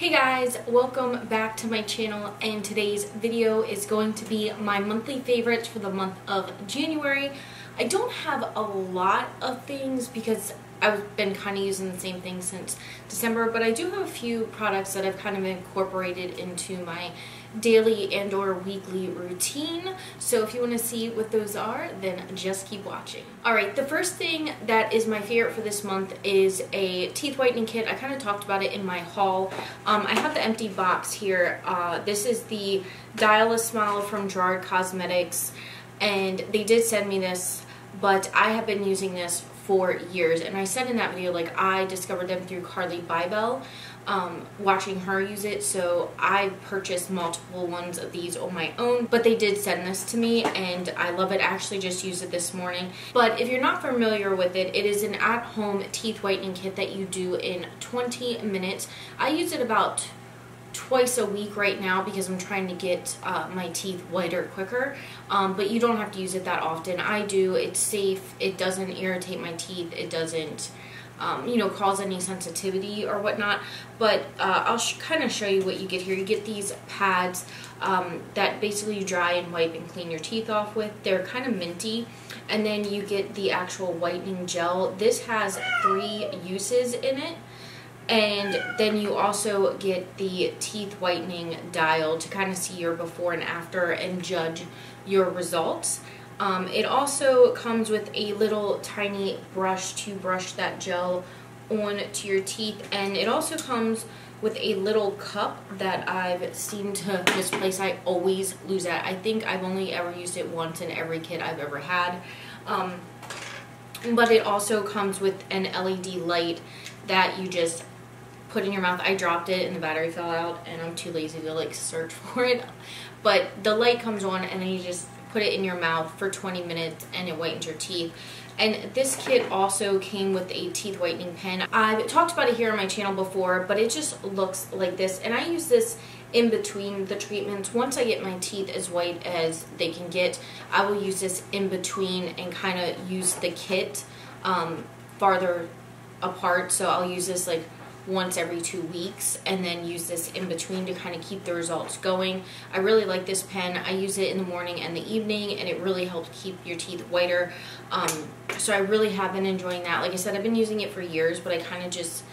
Hey guys, welcome back to my channel, and today's video is going to be my monthly favorites for the month of January. I don't have a lot of things because I've been kind of using the same thing since December, but I do have a few products that I've kind of incorporated into my daily and or weekly routine. So if you want to see what those are, then just keep watching. Alright, the first thing that is my favorite for this month is a teeth whitening kit. I kind of talked about it in my haul. I have the empty box here. This is the Dial a Smile from Gerard Cosmetics, and they did send me this, but I have been using this for years, and I said in that video, like, I discovered them through Carly Bybel, watching her use it, so I purchased multiple ones of these on my own, but they did send this to me and I love it. I actually just used it this morning. But if you're not familiar with it, it is an at-home teeth whitening kit that you do in 20 minutes. I use it about twice a week right now because I'm trying to get my teeth whiter quicker, but you don't have to use it that often. I do. It's safe. It doesn't irritate my teeth. It doesn't you know, cause any sensitivity or whatnot, but I'll kind of show you what you get here. You get these pads that basically you dry and wipe and clean your teeth off with. They're kind of minty, and then you get the actual whitening gel. This has 3 uses in it. And then you also get the teeth whitening dial to kind of see your before and after and judge your results. It also comes with a little tiny brush to brush that gel onto your teeth, and it also comes with a little cup that I've seemed to misplace. I always lose that. I think I've only ever used it once in every kit I've ever had. But it also comes with an LED light that you just put in your mouth. I dropped it and the battery fell out, and I'm too lazy to like search for it. But the light comes on, and then you just put it in your mouth for 20 minutes and it whitens your teeth. And this kit also came with a teeth whitening pen. I've talked about it here on my channel before, but it just looks like this, and I use this in between the treatments. Once I get my teeth as white as they can get, I will use this in between and kind of use the kit farther apart. So I'll use this like once every 2 weeks, and then use this in between to kind of keep the results going. I really like this pen. I use it in the morning and the evening, and it really helps keep your teeth whiter. So I really have been enjoying that. Like I said, I've been using it for years, but I kind of just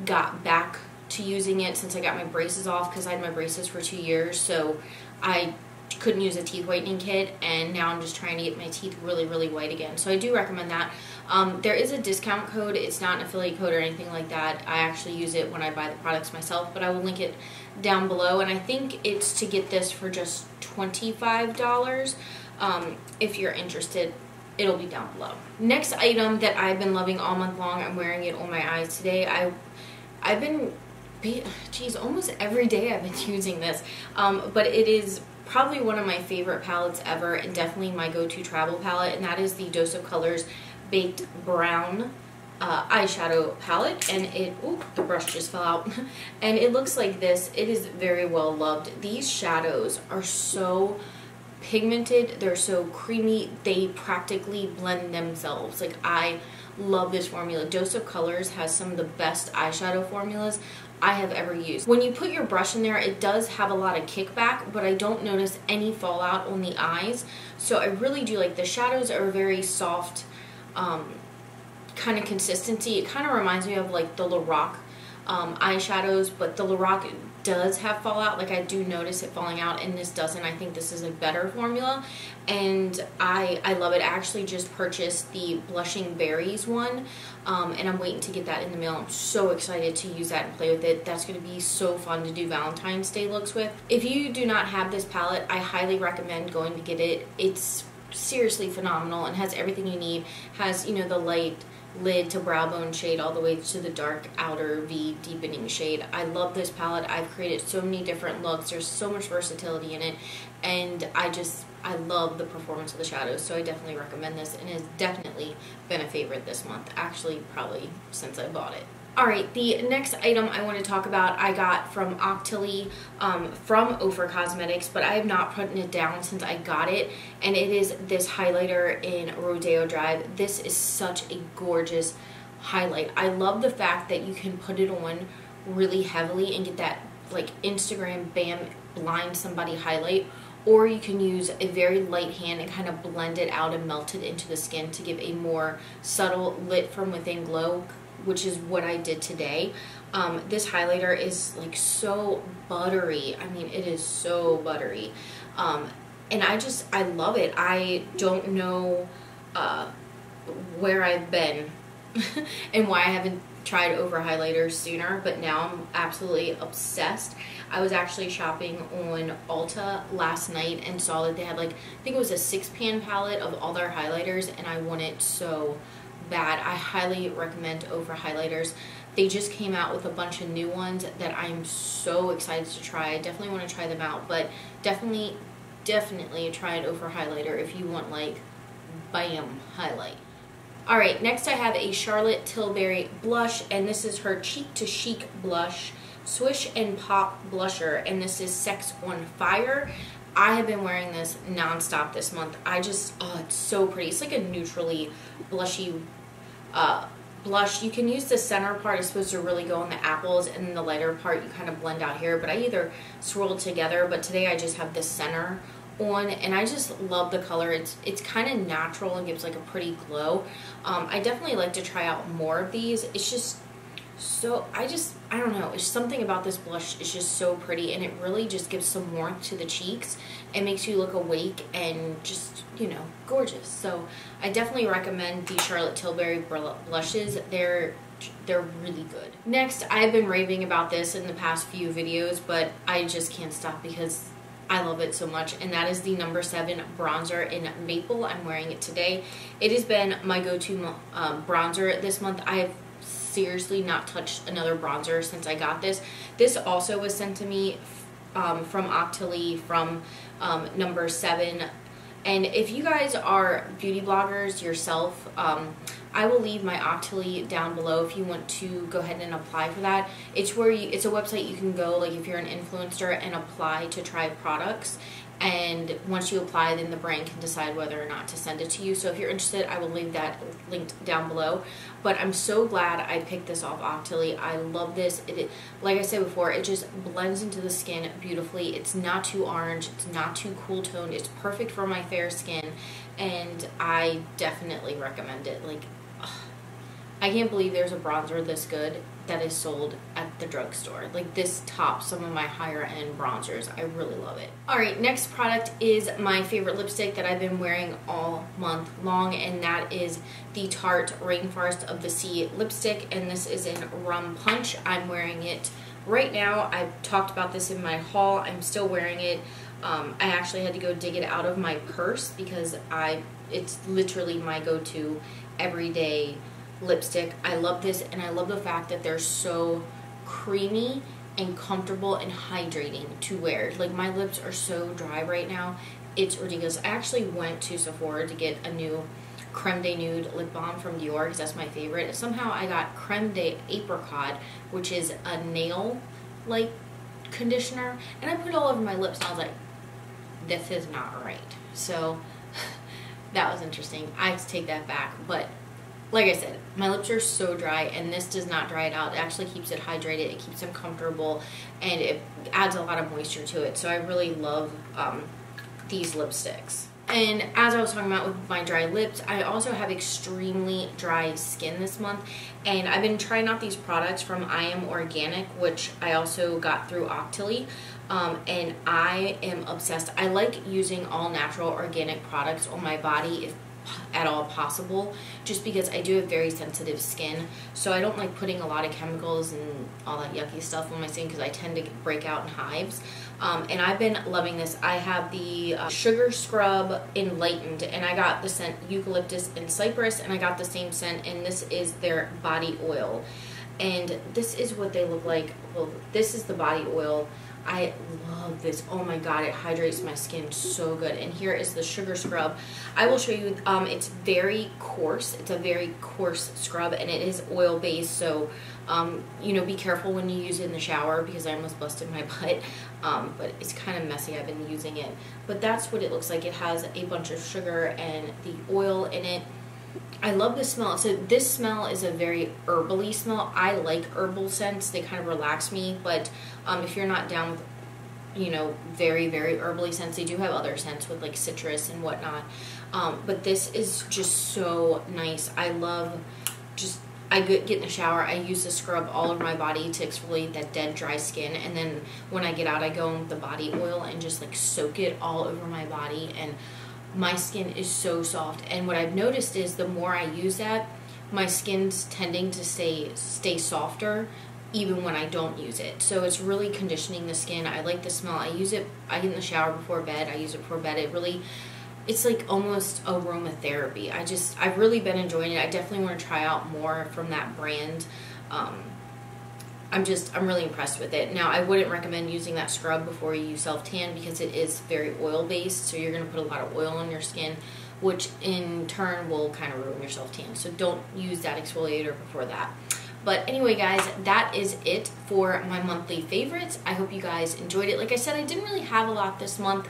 got back to using it since I got my braces off, because I had my braces for 2 years, so I couldn't use a teeth whitening kit, and now I'm just trying to get my teeth really, really white again. So I do recommend that. There is a discount code. It's not an affiliate code or anything like that. I actually use it when I buy the products myself, but I will link it down below, and I think it's to get this for just $25. If you're interested, it'll be down below. Next item that I've been loving all month long, I'm wearing it on my eyes today. I've been, geez, almost every day I've been using this, but it is probably one of my favorite palettes ever, and definitely my go-to travel palette, and that is the Dose of Colors Baked Brown eyeshadow palette. And it, ooh, the brush just fell out. And it looks like this. It is very well loved. These shadows are so pigmented, they're so creamy, they practically blend themselves. Like, I love this formula. Dose of Colors has some of the best eyeshadow formulas I have ever used. When you put your brush in there, it does have a lot of kickback, but I don't notice any fallout on the eyes. So I really do like the shadows. Are very soft kind of consistency. It kind of reminds me of like the Lorac eyeshadows, but the Lorac does have fallout. Like, I do notice it falling out, and this doesn't. I think this is a better formula, and I love it. I actually just purchased the Blushing Berries one, and I'm waiting to get that in the mail. I'm so excited to use that and play with it. That's going to be so fun to do Valentine's Day looks with. If you do not have this palette, I highly recommend going to get it. It's seriously phenomenal and has everything you need. Has, you know, the light lid to brow bone shade all the way to the dark outer V deepening shade. I love this palette. I've created so many different looks. There's so much versatility in it, and I love the performance of the shadows, so I definitely recommend this, and it's definitely been a favorite this month. Actually, probably since I bought it. Alright, the next item I want to talk about I got from Octoly, from Ofer Cosmetics, but I have not put it down since I got it, and it is this highlighter in Rodeo Drive. This is such a gorgeous highlight. I love the fact that you can put it on really heavily and get that like Instagram Bam Blind Somebody highlight, or you can use a very light hand and kind of blend it out and melt it into the skin to give a more subtle lit from within glow, which is what I did today. This highlighter is like so buttery. I mean, it is so buttery. And I love it. I don't know where I've been and why I haven't tried over highlighters sooner, but now I'm absolutely obsessed. I was actually shopping on Ulta last night and saw that they had, like, I think it was a 6-pan palette of all their highlighters, and I want it so bad. I highly recommend over highlighters. They just came out with a bunch of new ones that I'm so excited to try. I definitely want to try them out, but definitely try an over highlighter if you want, like, bam highlight. Alright, next I have a Charlotte Tilbury blush, and this is her Cheek to Chic blush, Swish and Pop blusher, and this is Sex on Fire. I have been wearing this non-stop this month. It's so pretty. It's like a neutrally blushy blush. You can use the center part. It's supposed to really go on the apples, and then the lighter part you kind of blend out here, but I either swirl it together, but today I just have the center on, and I just love the color. It's kind of natural and gives like a pretty glow. I definitely like to try out more of these. It's just so, I don't know, it's something about this blush. It's just so pretty, and it really just gives some warmth to the cheeks. It makes you look awake and just, you know, gorgeous. So I definitely recommend the Charlotte Tilbury blushes. They're really good. Next, I've been raving about this in the past few videos, but I just can't stop because I love it so much, and that is the number 7 bronzer in Maple. I'm wearing it today. It has been my go-to bronzer this month. I have seriously not touched another bronzer since I got this. This also was sent to me from Octoly from number 7. And if you guys are beauty bloggers yourself, I will leave my Octoly down below if you want to go ahead and apply for that. It's where it's a website you can go, like if you're an influencer, and apply to try products. And once you apply, then the brand can decide whether or not to send it to you. So if you're interested, I will leave that linked down below. But I'm so glad I picked this off Octoly. I love this. Like I said before, it just blends into the skin beautifully. It's not too orange. It's not too cool toned. It's perfect for my fair skin. And I definitely recommend it. Like, I can't believe there's a bronzer this good that is sold at the drugstore. Like, this tops some of my higher end bronzers. I really love it. Alright, next product is my favorite lipstick that I've been wearing all month long, and that is the Tarte Rainforest of the Sea lipstick, and this is in Rum Punch. I'm wearing it right now. I've talked about this in my haul. I'm still wearing it. I actually had to go dig it out of my purse because it's literally my go-to everyday lipstick. I love this, and I love the fact that they're so creamy and comfortable and hydrating to wear. Like, my lips are so dry right now. It's ridiculous. I actually went to Sephora to get a new Creme de Nude lip balm from Dior because that's my favorite. Somehow I got Creme de Apricot, which is a nail like conditioner, and I put it all over my lips, and I was like, this is not right. So that was interesting. I have to take that back, but like I said, my lips are so dry, and this does not dry it out. It actually keeps it hydrated, it keeps them comfortable, and it adds a lot of moisture to it. So I really love these lipsticks. And as I was talking about with my dry lips, I also have extremely dry skin this month, and I've been trying out these products from I Am Organic, which I also got through Octoly, and I am obsessed. I like using all natural organic products on my body if at all possible, just because I do have very sensitive skin, so I don't like putting a lot of chemicals and all that yucky stuff on my skin because I tend to break out in hives. And I've been loving this. I have the Sugar Scrub Enlightened, and I got the scent Eucalyptus and Cypress, and I got the same scent, and this is their body oil. And this is what they look like. Well, this is the body oil. I love this. Oh my god, it hydrates my skin so good. And here is the Sugar Scrub. I will show you, it's very coarse. It's a very coarse scrub, and it is oil based, so you know, be careful when you use it in the shower because I almost busted my butt. But it's kind of messy. I've been using it. But that's what it looks like. It has a bunch of sugar and the oil in it. I love the smell. So this smell is a very herbally smell. I like herbal scents. They kind of relax me, but if you're not down with, you know, very, very herbally scents, they do have other scents with like citrus and whatnot. But this is just so nice. I love just, I get in the shower, I use the scrub all over my body to exfoliate that dead, dry skin, and then when I get out, I go in with the body oil and just like soak it all over my body, and my skin is so soft. And what I've noticed is the more I use that, my skin's tending to stay softer even when I don't use it. So it's really conditioning the skin. I like the smell. I use it, I get in the shower before bed, I use it before bed. It's like almost aromatherapy. I've really been enjoying it. I definitely want to try out more from that brand. I'm really impressed with it. Now, I wouldn't recommend using that scrub before you self-tan because it is very oil-based, so you're going to put a lot of oil on your skin, which in turn will kind of ruin your self-tan. So don't use that exfoliator before that. But anyway, guys, that is it for my monthly favorites. I hope you guys enjoyed it. Like I said, I didn't really have a lot this month.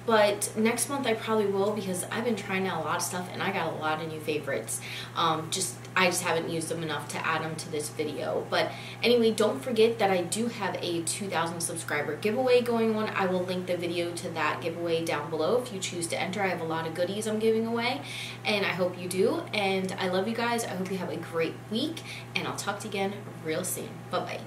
But next month I probably will, because I've been trying out a lot of stuff and I got a lot of new favorites. I just haven't used them enough to add them to this video. But anyway, don't forget that I do have a 2,000 subscriber giveaway going on. I will link the video to that giveaway down below if you choose to enter. I have a lot of goodies I'm giving away, and I hope you do. And I love you guys. I hope you have a great week, and I'll talk to you again real soon. Bye-bye.